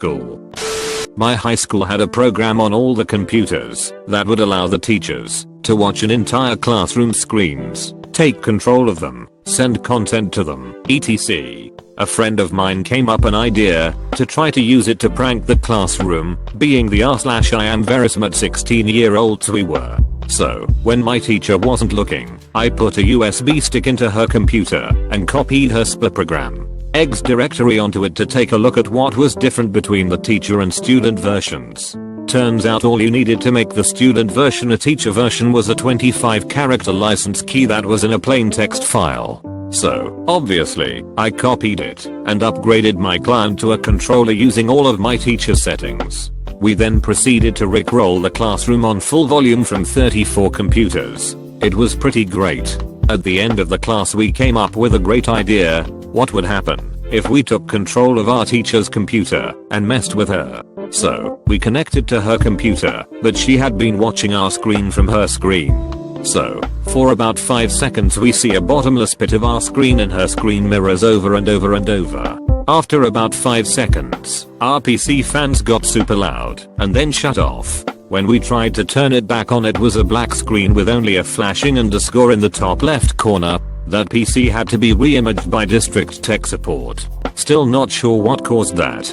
Cool. My high school had a program on all the computers that would allow the teachers to watch an entire classroom screens, take control of them, send content to them, etc. A friend of mine came up an idea to try to use it to prank the classroom, being the r/I am Verismart 16-year-olds we were. So, when my teacher wasn't looking, I put a USB stick into her computer and copied her SPA program eggs directory onto it to take a look at what was different between the teacher and student versions. Turns out all you needed to make the student version a teacher version was a 25-character license key that was in a plain text file. So, obviously, I copied it and upgraded my client to a controller using all of my teacher settings. We then proceeded to rickroll the classroom on full volume from 34 computers. It was pretty great. At the end of the class we came up with a great idea. What would happen if we took control of our teacher's computer and messed with her? So, we connected to her computer, but she had been watching our screen from her screen. So, for about 5 seconds we see a bottomless pit of our screen and her screen mirrors over and over and over. After about 5 seconds, our PC fans got super loud and then shut off. When we tried to turn it back on, it was a black screen with only a flashing underscore in the top left corner. That PC had to be re-imaged by district tech support. Still not sure what caused that.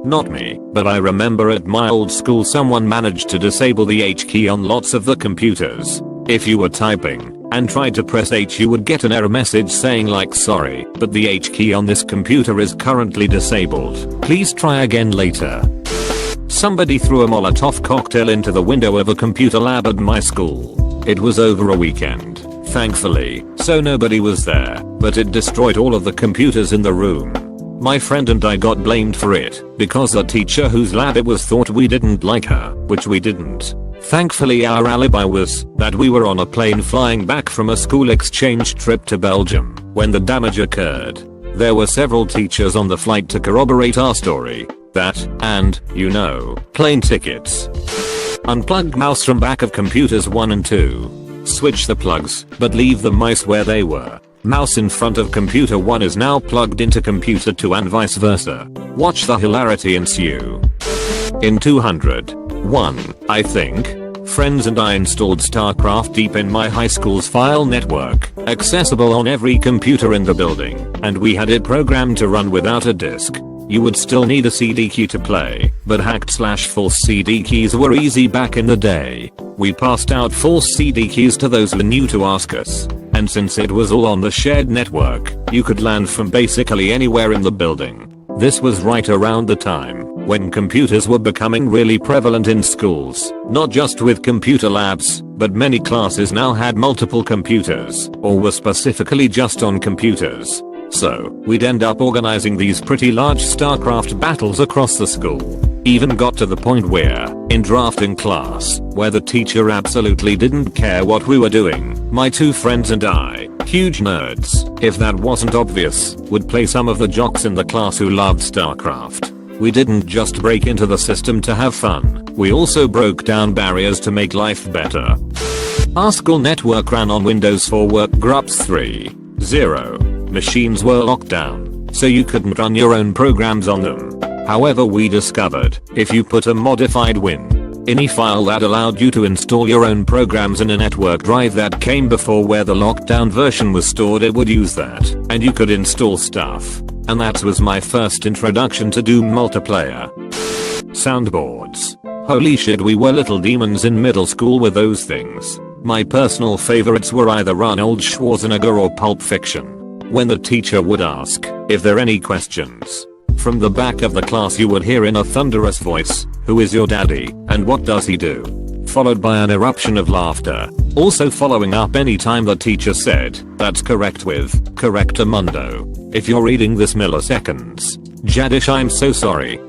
Not me, but I remember at my old school someone managed to disable the H key on lots of the computers. If you were typing and tried to press H, you would get an error message saying like, sorry, but the H key on this computer is currently disabled. Please try again later. Somebody threw a Molotov cocktail into the window of a computer lab at my school. It was over a weekend, thankfully, so nobody was there, but it destroyed all of the computers in the room. My friend and I got blamed for it because the teacher whose lab it was thought we didn't like her, which we didn't. Thankfully our alibi was that we were on a plane flying back from a school exchange trip to Belgium when the damage occurred. There were several teachers on the flight to corroborate our story. That, and, plane tickets. Unplug mouse from back of computers 1 and 2. Switch the plugs, but leave the mice where they were. Mouse in front of computer 1 is now plugged into computer 2 and vice versa. Watch the hilarity ensue. In 201, I think, friends and I installed StarCraft Deep in my high school's file network, accessible on every computer in the building, and we had it programmed to run without a disk. You would still need a CD key to play, but hacked/false CD keys were easy back in the day. We passed out false CD keys to those who knew to ask us, and since it was all on the shared network, you could land from basically anywhere in the building. This was right around the time when computers were becoming really prevalent in schools, not just with computer labs, but many classes now had multiple computers, or were specifically just on computers. So, we'd end up organizing these pretty large StarCraft battles across the school. Even got to the point where, in drafting class, where the teacher absolutely didn't care what we were doing, my 2 friends and I, huge nerds, if that wasn't obvious, would play some of the jocks in the class who loved StarCraft. We didn't just break into the system to have fun, we also broke down barriers to make life better. Our school network ran on Windows 4 work grups 3.0. Machines were locked down, so you couldn't run your own programs on them. However, we discovered, if you put a modified WinINI file that allowed you to install your own programs in a network drive that came before where the lockdown version was stored, it would use that, and you could install stuff. And that was my first introduction to Doom multiplayer. Soundboards. Holy shit, we were little demons in middle school with those things. My personal favorites were either Arnold Schwarzenegger or Pulp Fiction. When the teacher would ask if there any questions, from the back of the class you would hear in a thunderous voice, "Who is your daddy, and what does he do?" Followed by an eruption of laughter, also following up any time the teacher said, "That's correct" with "Correctamundo." If you're reading this milliseconds, Jadish, I'm so sorry.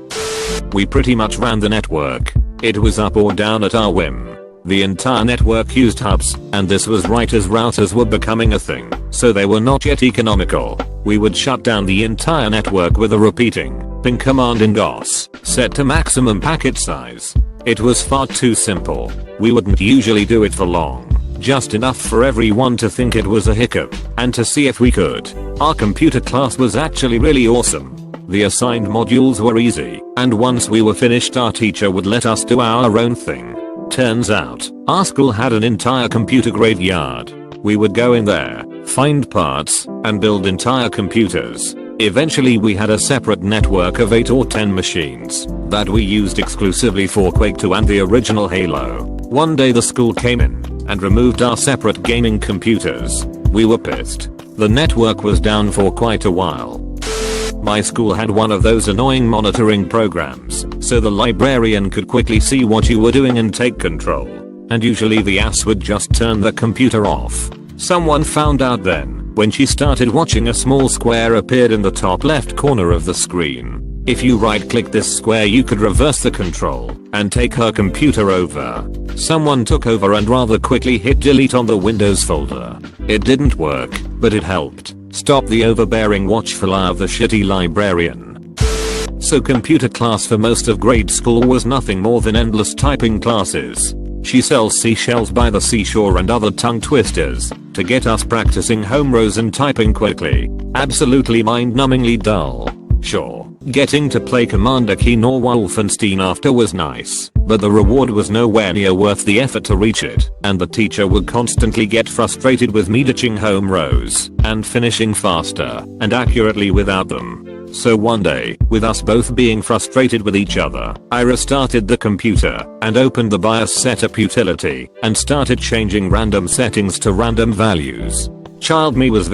We pretty much ran the network. It was up or down at our whim. The entire network used hubs, and this was right as routers were becoming a thing, so they were not yet economical. We would shut down the entire network with a repeating ping command in DOS, set to maximum packet size. It was far too simple. We wouldn't usually do it for long, just enough for everyone to think it was a hiccup, and to see if we could. Our computer class was actually really awesome. The assigned modules were easy, and once we were finished our teacher would let us do our own thing. Turns out, our school had an entire computer graveyard. We would go in there, find parts, and build entire computers. Eventually we had a separate network of 8 or 10 machines that we used exclusively for Quake 2 and the original Halo. One day the school came in and removed our separate gaming computers. We were pissed. The network was down for quite a while. My school had one of those annoying monitoring programs, so the librarian could quickly see what you were doing and take control. And usually the ass would just turn the computer off. Someone found out then, when she started watching, a small square appeared in the top left corner of the screen. If you right click this square you could reverse the control and take her computer over. Someone took over and rather quickly hit delete on the Windows folder. It didn't work, but it helped stop the overbearing watchful eye of the shitty librarian. So computer class for most of grade school was nothing more than endless typing classes. She sells seashells by the seashore and other tongue twisters to get us practicing home rows and typing quickly. Absolutely mind-numbingly dull. Sure, getting to play Commander Keen or Wolfenstein after was nice, but the reward was nowhere near worth the effort to reach it, and the teacher would constantly get frustrated with me ditching home rows and finishing faster and accurately without them. So one day, with us both being frustrated with each other, I restarted the computer and opened the BIOS setup utility and started changing random settings to random values. Child me was